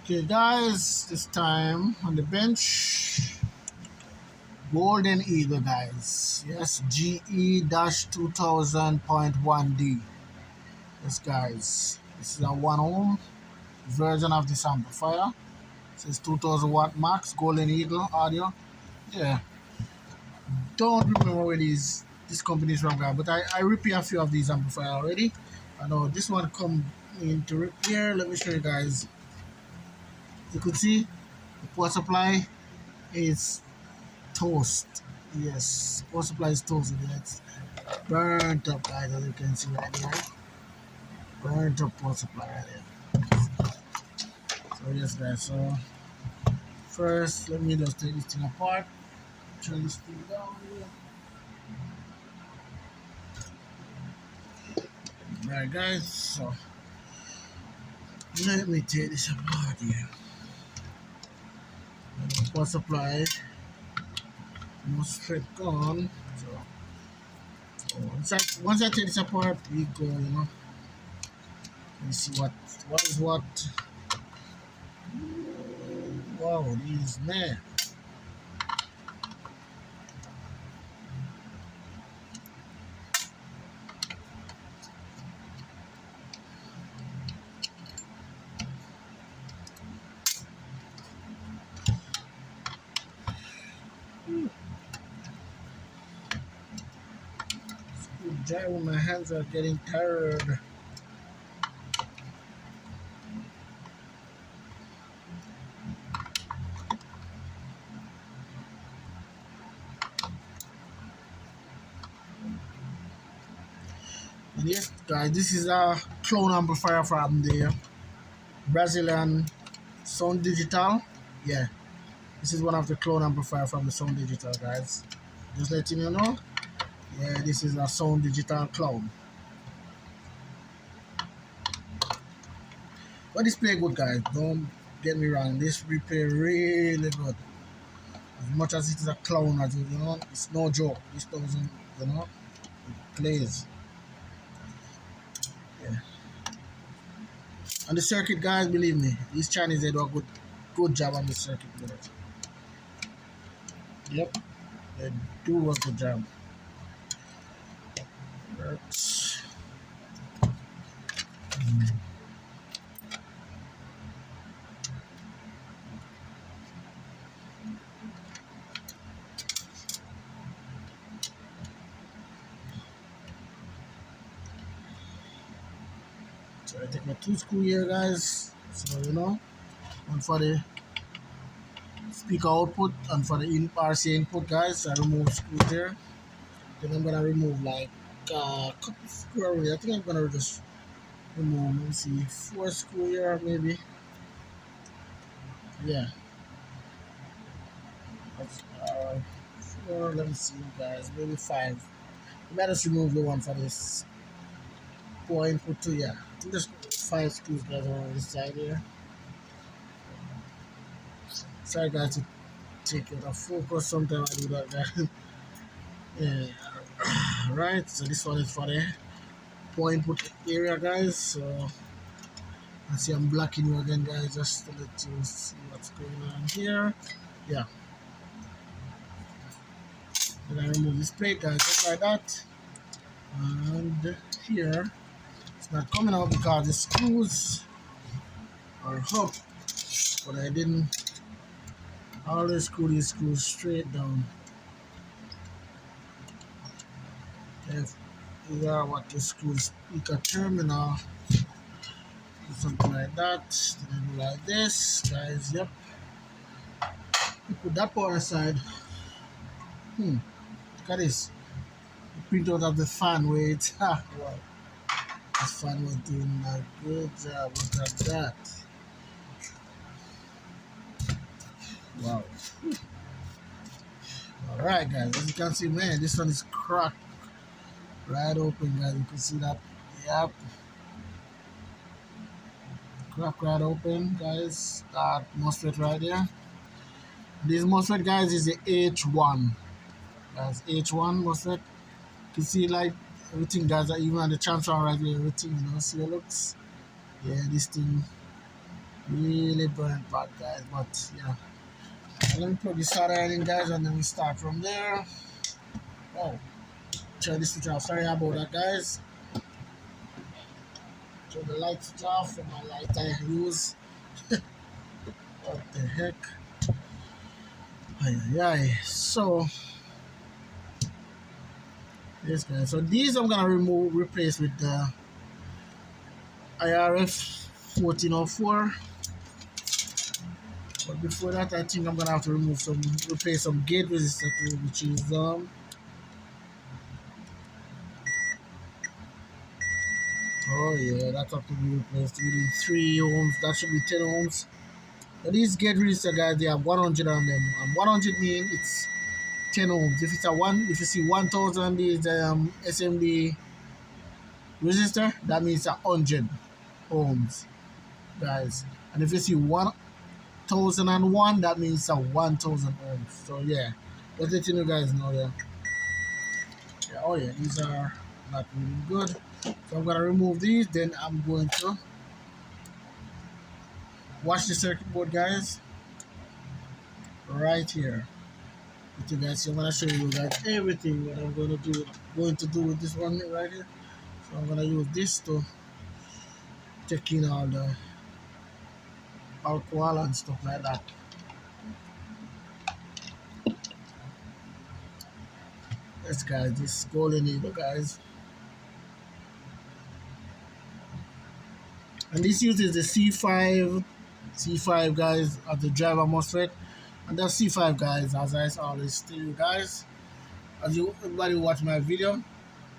Okay, guys, this time on the bench, Golden Eagle, guys. Yes, GE-2000.1D. Yes, guys. This is a 1 ohm version of this amplifier. It says 2000 watt max, Golden Eagle audio. Yeah, don't remember where this company is from, guys, but I repair a few of these amplifiers already. I know this one come into repair. Let me show you guys. You could see the power supply is toast. Yes, power supply is toasted. It's burnt up, guys, as you can see right here. Burnt up power supply right here. So yes, guys. So first, let me just take this thing apart. Turn this thing down here. Alright, guys. So let me take this apart here. Power supply Mosfet gone. So once I take this apart, we go. Let's see what is what. Wow, these man. Screwdriver, my hands are getting tired. And yes, guys, this is a clone amplifier from the Brazilian Sound Digital. Yeah, this is one of the clone amplifier from the Sound Digital, guys. Just letting you know. Yeah, this is a Sound Digital clone. But this play good, guys. Don't get me wrong. This replay really good. As much as it is a clone, as it's no joke. This doesn't, it plays. Yeah. And the circuit, guys, believe me, these Chinese, they do a good job on the circuit board. Yep, they do a good job. Works. So I take my 2 screw here, guys. So one for the speaker output and for the RC input, guys. I remove screws there. Then I'm gonna remove like a couple screws. I think I'm gonna just remove, let me see, 4 screws here maybe. Yeah. That's 4. Let me see, guys. Maybe 5. You might just remove the one for this power input too. Yeah. I think there's 5 screws, guys, on this side here. Sorry, guys, to take it off focus. Sometimes I do that, guys. Yeah. Right. So this one is for the power input area, guys. So I see I'm blocking you again, guys, just to let you see what's going on here. Yeah. Then I remove this plate, guys, just like that. And here, it's not coming out because the screws are up. But I didn't always screw these screws straight down. If these are what the screw speaker terminal, something like that. Then I do like this, guys. Yep. You put that power aside. Look at this. The printout of the fan weight. Wow. This fan was doing a good job. Look at that. Wow. Alright, guys. As you can see, man, this one is cracked right open, guys. You can see that. Yep. Crack right open, guys. That MOSFET right there. This MOSFET, guys, is the H1. Guys, H1 MOSFET. You can see like everything, guys, even on the transformer right here, everything, see it looks. Yeah, this thing Really burnt bad, guys. But yeah, let me put the solder in, guys, and then we start from there. Oh, turn this switch off. Sorry about that, guys. Turn the light switch off from my light I use. What the heck? Ay, ay, ay. So, yes, guys. So these I'm gonna replace with the IRF 1404. But before that, I think I'm gonna have to replace some gate resistor too, which is oh yeah, that's have to be replaced within 3 ohms. That should be 10 ohms. But these gate resistor, guys, they have 100 on them, and 100 means it's 10 ohms. If it's a one, if you see 1000 is SMD resistor, that means a 100 ohms, guys. And if you see 1001, that means a 1000 ohms. So yeah, just letting you guys know. Yeah. Yeah, oh yeah, these are not really good. So I'm gonna remove these. Then I'm going to watch the circuit board, guys, right here. With you guys, so I'm gonna show you guys everything what I'm going to do with this one right here. So I'm gonna use this to take in all the alcohol and stuff like that. Yes, guys, this golden needle, guys, and this uses the C5 guys of the driver MOSFET, and that C5 guys, as I always tell you guys, as you everybody watch my video,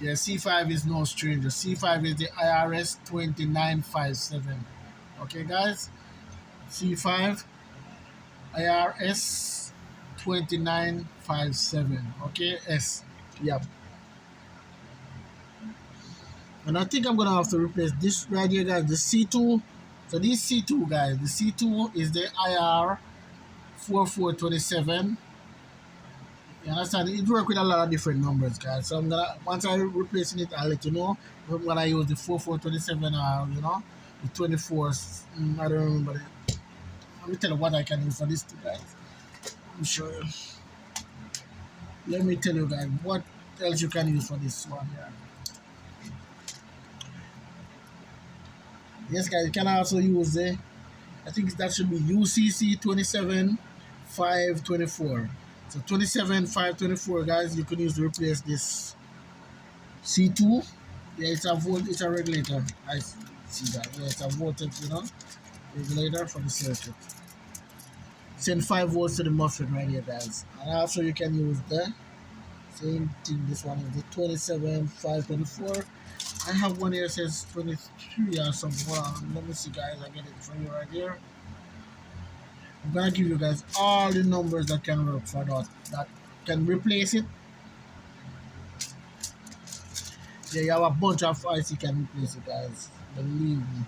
yeah, C5 is no stranger. C5 is the IRS 2957. Okay, guys, C5 IRS 2957. Okay, S. Yep. And I think I'm gonna have to replace this right here, guys. The C2. So this C2, guys, the C2 is the IR 4427. You understand? It works with a lot of different numbers, guys. So I'm gonna once I replacing it, I'll let you know. If I'm gonna use the 4427 or the 24s. I don't remember it. Let me tell you what I can use for this two, guys. Let me show you. Let me tell you, guys, what else you can use for this one here. Yes, guys, you can also use the, I think that should be UCC 27524. So 27524, guys, you can use to replace this C2. Yeah, it's a regulator. I see that. Yeah, it's a voltage, regulator for the circuit. Send 5 volts to the MOSFET right here, guys. And also you can use the same thing. This one is the 27524. I have one here that says 23 or something. Let me see, guys. I get it for you right here. I'm gonna give you guys all the numbers that can work for that can replace it. Yeah, you have a bunch of IC can replace it, guys. Believe me.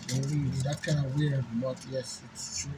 Believe me. That's kind of weird, but yes, it's true.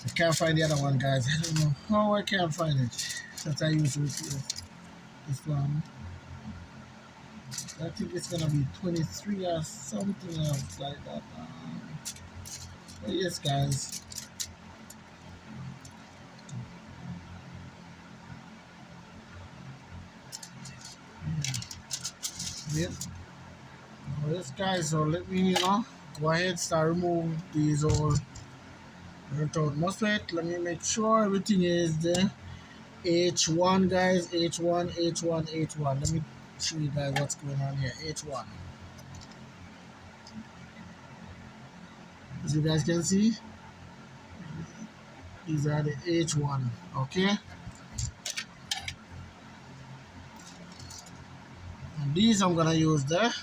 I can't find the other one, guys. I don't know how I can't find it. Since I used to replace this one. I think it's gonna be 23 or something else like that. But yes, guys. Yep. Well, yes, guys. So let me, go ahead, start remove these all burnt out MOSFET. Let me make sure everything is the H1, guys. H1, H1, H1. Let me show you guys what's going on here. H1. As you guys can see, these are the H1. Okay. And these I'm gonna use the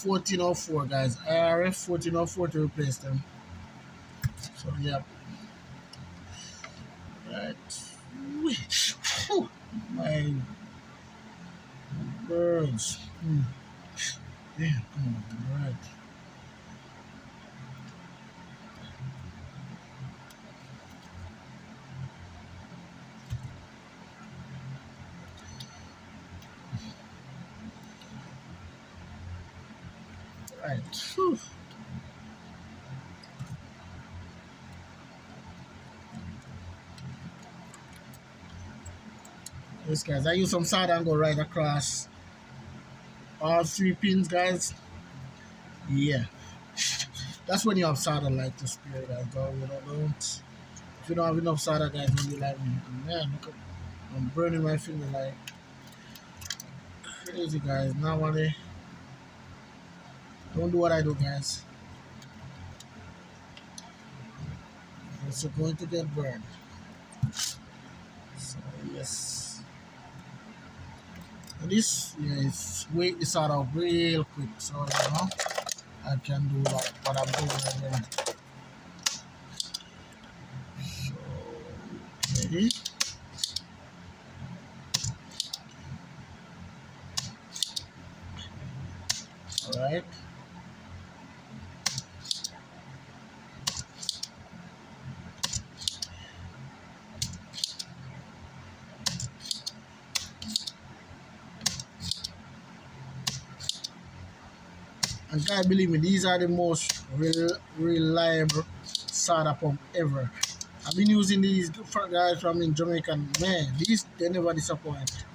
1404, guys. IRF 1404 to replace them. So yep. Right. Whew. My birds. Yeah, come on. Right. Right. Whew. Yes, guys. I use some solder and go right across all 3 pins, guys. Yeah. That's when you have solder like to spare, guys. Don't. If you don't have enough solder, guys, don't be like me. Man, look at, I'm burning my finger like crazy, guys. Nowadays, don't do what I do, guys. It's going to get burned. So yes. And this is wait this out of real quick, so I can do like what I'm doing right here. So okay. Alright. And guys, believe me, these are the most reliable solder pump ever. I've been using these for guys from in Jamaica, and man, these they never disappoint.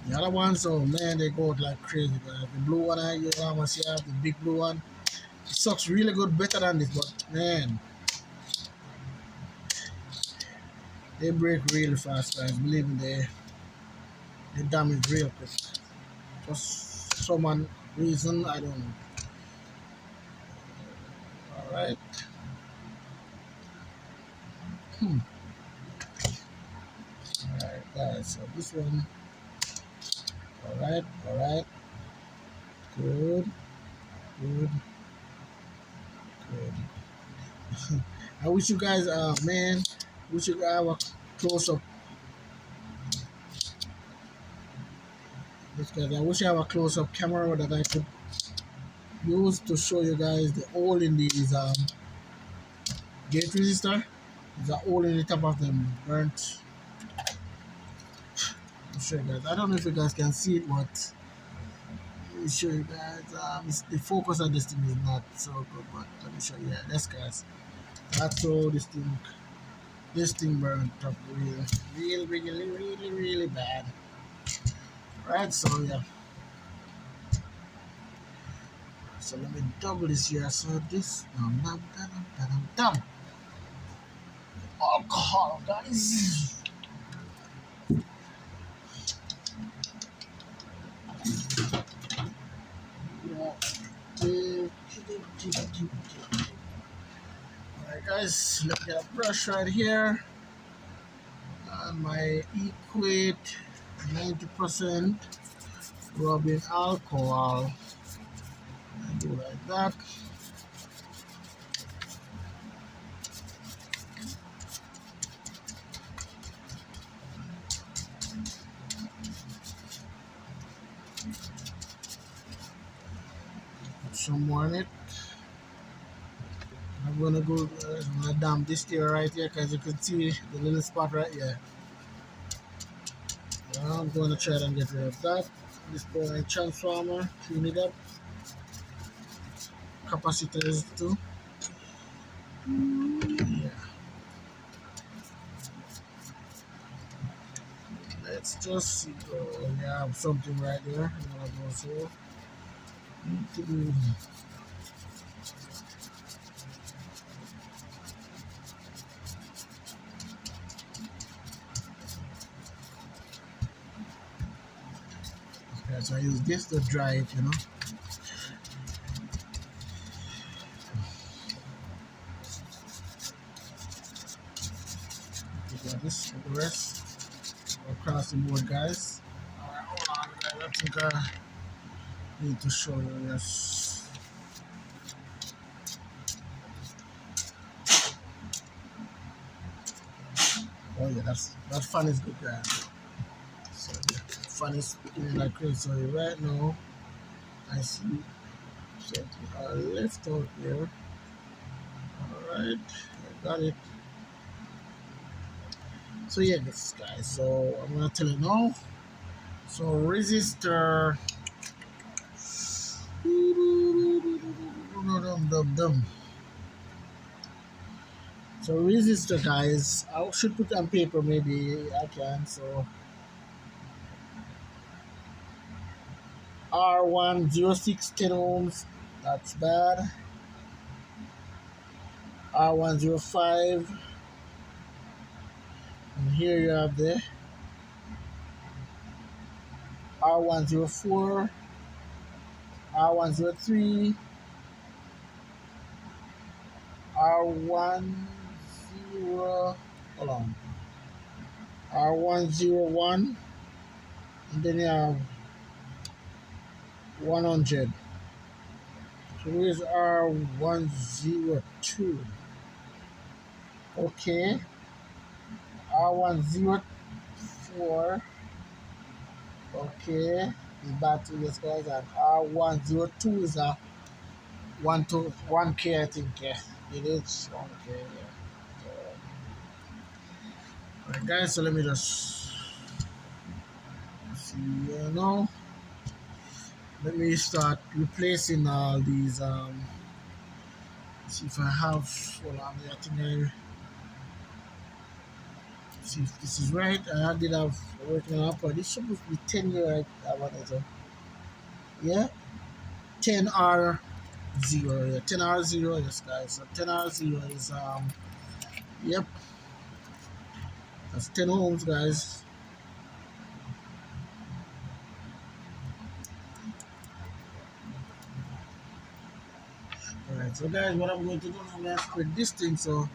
The other ones, oh man, they go out like crazy, guys. The blue one I use, I must have the big blue one. It sucks really good, better than this, but man, they break really fast, guys. Believe me, they damage real quick. Just some reason, I don't know. Alright. Alright, guys, so this one, alright. Good, good, good. I wish you guys, man, wish you guys have a close up. This guys, I wish I have a close up camera that I could use to show you guys the hole in these gate resistor. There's a hole in the top of them burnt. I'm sure you guys. I don't know if you guys can see it, but let me show you guys. The focus on this thing is not so good, but let me show you. Yeah, this guys. That's how this thing burnt up really bad. Right, so yeah. So let me double this here. So this alcohol, guys. Alright guys, let me get a brush right here. And my equate 90% rubbing alcohol. And do like that. Put some more in it. I'm gonna damp this here right here because you can see the little spot right here. Now I'm going to try and get rid of that. This point transformer, clean it up. Capacitors too. Yeah. Let's just see. Oh, we have something right there. I'm gonna go so. Okay, so I use this to dry it, Got this for the rest. Across the board, guys. Alright, hold on, guys. I think I need to show you this. Oh yeah, that fan is good, guys. So yeah, fan is spinning like crazy. So right now, I see something left out there. Alright, I got it. So yeah, this guys. So I'm gonna tell you now. So resistor Dum, dum, dum. So resistor, guys, I should put on paper, maybe I can. So R106 10 ohms, that's bad. R105, and here you have the R104, R103, R10, hold on, R101, and then you have 100. So here's R102. Okay, R104. Okay, the battery is guys, and R102 is a 1K, I think. Yeah, it is 1K. Yeah. Alright, guys. So let me just see. Now, let me start replacing all these. See if I have. Hold on, I think I see if this is right. I did have working on upper. This supposed to be 10 year. I wanted to. Yeah, 10R0. Yeah, 10R0. Yes, guys. So 10R0 is Yep, that's 10 ohms, guys. Alright, so guys, what I'm going to do now, I'm going to spread this thing, so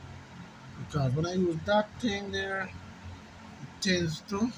because when I use that thing there, it tends to